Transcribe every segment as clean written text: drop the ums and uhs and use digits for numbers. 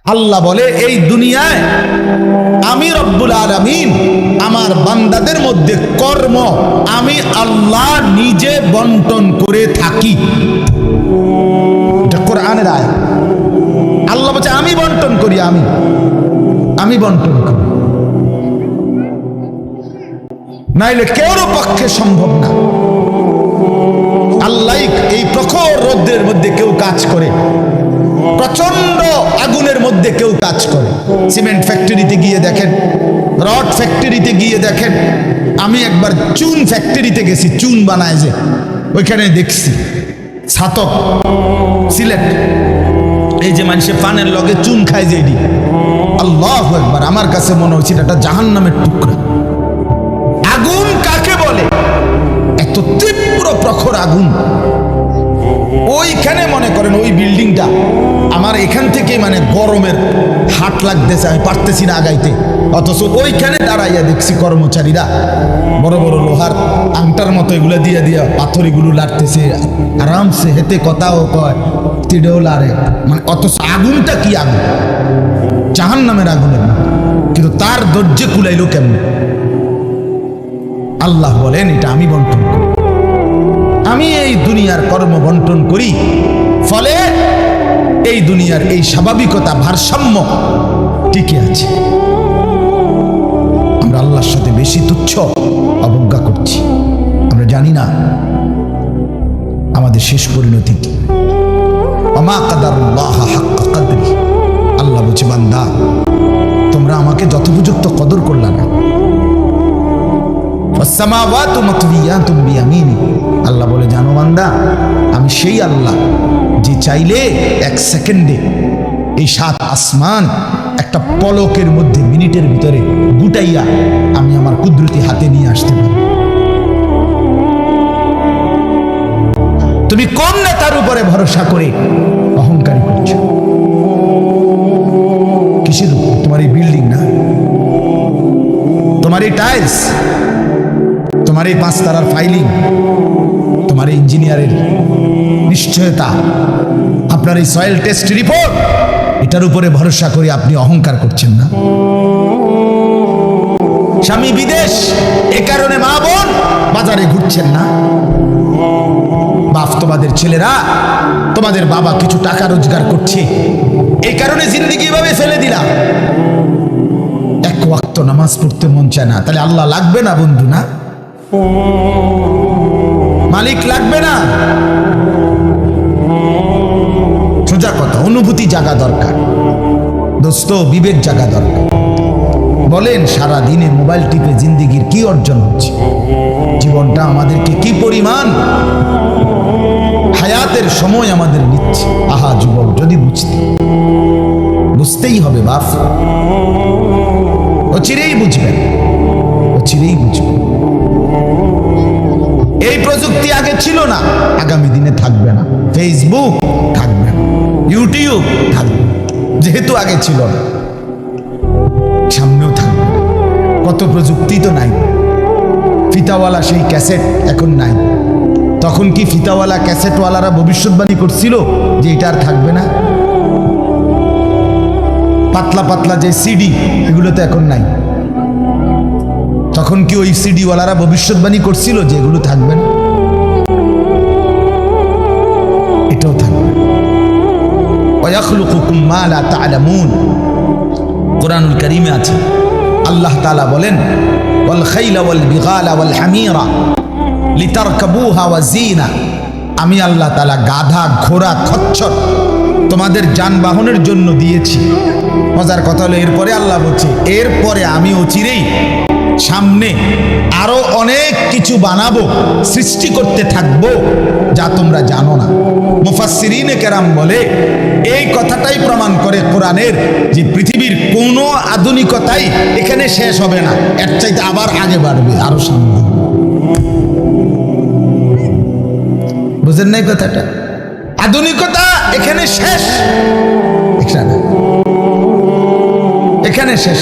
আল্লাহ বলে এই দুনিয়ায় আমি রব্বুল আলামিন আমার বান্দাদের মধ্যে কর্ম আমি আল্লাহ নিজে বন্টন করে থাকি। এটা কোরআনের আয়াত। আল্লাহ বলছে আমি বন্টন করি, আমি বন্টন করি, নাইলে কেউর পক্ষে সম্ভব না। আল্লাহ এই প্রখর রোদ্রের মধ্যে কেউ কাজ করে, প্রচন্ড আগুনের মধ্যে কেউ কাজ করে। সিমেন্ট ফ্যাক্টরিতে গিয়ে দেখেন, রড ফ্যাক্টরিতে গিয়ে দেখেন। আমি একবার চুন ফ্যাক্টরিতে গেছি, চুন বানায় যে, ওইখানে দেখছি ছাতক সিলেট, এই যে মানুষে পানের লগে চুন খায় যে, এটি আল্লাহু আকবার, আমার কাছে মনে হচ্ছে এটা জাহান্নামের টুকরা। আগুন কাকে বলে? এত তীব্র প্রখর আগুন। ওইখানে মনে করেন ওই বিল্ডিংটা আমার এখান থেকে মানে গরমের হাট লাগতেছে, আমি পারতেছি না আগাইতে, অথচ ওইখানে দাঁড়াইয়া দেখছি কর্মচারীরা বড় বড় লোহার আংটার মতো এগুলো দিয়ে দিয়া পাথর এগুলো লাড়তেছে, আরামসে হেতে কথাও কয়, তিড়েও লাড়ে, মানে অথচ আগুনটা কি আগুন, জাহান্নামের আগুনের মতো। কিন্তু তার ধৈর্য কুলাইলো কেমন? আল্লাহ বলেন এটা আমি বন্টন করি, আমি এই দুনিয়ার কর্ম বন্টন করি, ফলে এই দুনিয়ার এই স্বাভাবিকতা ভারসাম্য টিকে আছে। আমরা আল্লাহর সাথে বেশি তুচ্ছ অবজ্ঞা করছি, আমরা জানি না আমাদের শেষ পরিণতি কি। ওমা কাদারুল্লাহ হাক্কা কদরি, আল্লাহ বলছে বান্দা তোমরা আমাকে যথোপযুক্ত কদর করলা না। আল্লাহ বলে জানো বান্দা, আমি সেই আল্লাহ যে চাইলে এক সেকেন্ডে এই 7 আসমান একটা পলকের মধ্যে মিনিটের ভিতরে গুটাইয়া আমি আমার কুদরতি হাতে নিয়ে আসতে পারি। তুমি কোন নেতার উপরে ভরসা করে অহংকারী করছো? কিসের উপর? তোমার এই বিল্ডিং না, তোমার এই টাইলস, তোমার এই 5 তারার ফাইলিং, তোমার এই ইঞ্জিনিয়ারের নিশ্চয়তা, আপনার এই সয়েল টেস্ট রিপোর্ট, এটার উপরে ভরসা করে আপনি অহংকার করছেন না। স্বামী বিদেশ, এ কারণে মা বোন বাজারে ঘুরছেন না। বাপ তোমাদের ছেলেরা, তোমাদের বাবা কিছু টাকা রোজগার করছে, এই কারণে জিন্দেগি এভাবে ফেলে দিলাম। এক ওয়াক্ত নামাজ পড়তে মন চায় না, তাহলে আল্লাহ লাগবে না বন্ধু? না, মালিক লাগবে না? সোজা কথা, অনুভূতি জাগা দরকার দোস্ত, বিবেক জাগা দরকার। বলেন সারা দিনে মোবাইল টিপে জিন্দেগির কি অর্জন হচ্ছে? জীবনটা আমাদেরকে কি পরিমাণ হায়াতের সময় আমাদের নিচ্ছে। আহা যুবক, যদি বুঝতেই হবে বাপ, অচিরেই বুঝবেন, অচিরেই বুঝবেন। এই প্রযুক্তি আগে ছিল না, আগামী দিনে থাকবে না। ফেসবুক থাকবে না, ইউটিউব থাকবে, যেহেতু আগে ছিল না, সামনেও থাকবে। কত প্রযুক্তি তো নাই। ফিতাওয়ালা সেই ক্যাসেট এখন নাই। তখন কি ফিতাওয়ালা ক্যাসেটওয়ালারা ভবিষ্যৎবাণী করছিল যে এটা আর থাকবে না? পাতলা পাতলা যে সিডি, এগুলো তো এখন নাই। তখন কি ওই সিডিওয়ালারা ভবিষ্যৎবাণী করছিল যে এগুলো থাকবে না? এটাও থাকবে। ওয়াখলুকুকুম মা লা তা'লামুন, কুরআনুল কারীমে আছে, আল্লাহ তাআলা বলেন ওয়াল খাইলা ওয়াল বিগালা ওয়াল হামিরা লিতারকাবুহা ওয়া জিনা, আমি আল্লাহ তাআলা গাধা, ঘোড়া, খচ্চর তোমাদের যানবাহনের জন্য দিয়েছি। মজার কথা হলো এরপরে আল্লাহ বলছে, এরপরে আমি অচিরেই সামনে আরো অনেক কিছু বানাবো, সৃষ্টি করতে থাকবো যা তোমরা জানো না। মুফাসসিরিনে কেরাম বলে এই কথাটাই প্রমাণ করে কোরআনের যে পৃথিবীর কোনো আধুনিকতাই এখানে শেষ হবে না, এর চাইতে আবার আগে বাড়বে, আরো সামনে। বুঝেন নাই কথাটা? আধুনিকতা এখানে শেষ, এখানে শেষ।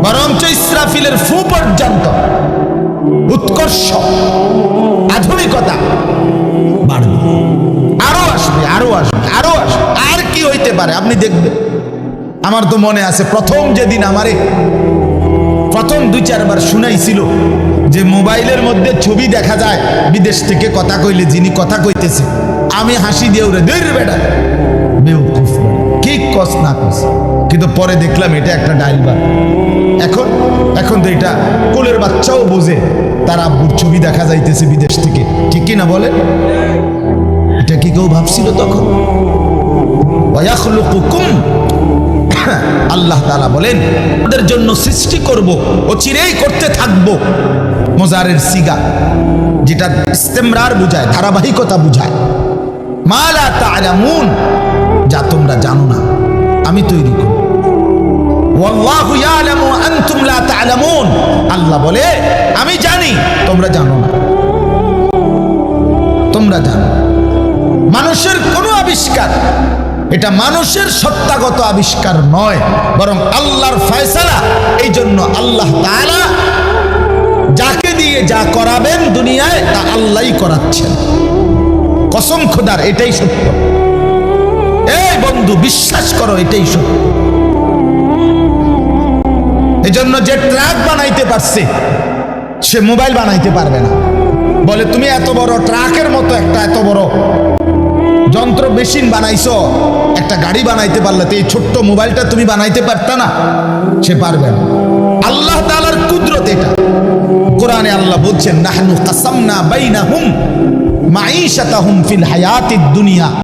বরঞ্চ ইসরাফিলের ফু পর্যন্ত উৎকর্ষ আধুনিকতা বাড়বে, আরো আসবে, আরো আসবে, আরো আসবে। আর কি হইতে পারে, আপনি দেখবেন। আমার তো মনে আছে প্রথম যেদিন আমারে প্রথম 2-4 বার শুনাইছিল যে মোবাইলের মধ্যে ছবি দেখা যায় বিদেশ থেকে কথা কইলে, যিনি কথা কইতেছে, আমি হাসি দিয়ে উড়ে দের বেটা বেউকুফ, কি কস না কস। কিন্তু পরে দেখলাম এটা একটা ডাইলবার। এখন তো এটা কোলের বাচ্চাও বোঝে তার আব্বুর ছবি দেখা যাইতেছে বিদেশ থেকে, ঠিক কি না বলেন? এটা কি কেউ ভাবছিল তখন? ওয়ায়াখলুকুকুম, আল্লাহ তাআলা বলেন তাদের জন্য সৃষ্টি করব, ও চিরেই করতে থাকবো। মুজারের সিগা, যেটা ইস্তেমরার বুঝায়, ধারাবাহিকতা বুঝায়। মা লা তা'লামুন, যা তোমরা জানো না আমি তৈরি করব। ওয়াল্লাহু ইয়ালামু আনতুম লা তা'লামুন, আল্লাহ বলে আমি জানি তোমরা জানো না। তোমরা জানো মানুষের কোনো আবিষ্কার, এটা মানুষের সত্তাগত আবিষ্কার নয়, বরং আল্লাহর ফয়সালা। এই জন্য আল্লাহ তাআলা যাকে দিয়ে যা করাবেন দুনিয়ায় তা আল্লাহই করাচ্ছেন। কসম খোদার, এটাই সত্য। এই বন্ধু বিশ্বাস করো, এটাই সত্য। এজন্য যে ট্রাক বানাইতে পারছে সে মোবাইল বানাইতে পারবে না। বলে তুমি এত বড় ট্রাকের মতো একটা এত বড় যন্ত্র মেশিন বানাইছো, একটা গাড়ি বানাইতে পারলে তো এই ছোট্ট মোবাইলটা তুমি বানাইতে পারতা না? সে পারবে না। আল্লাহ তাআলার কুদরত এটা। কোরআনে আল্লাহ বলছেন নাহনু কাসামনা বাইনাহুম মাঈশাতাহুম ফিল হায়াতিদ দুনিয়া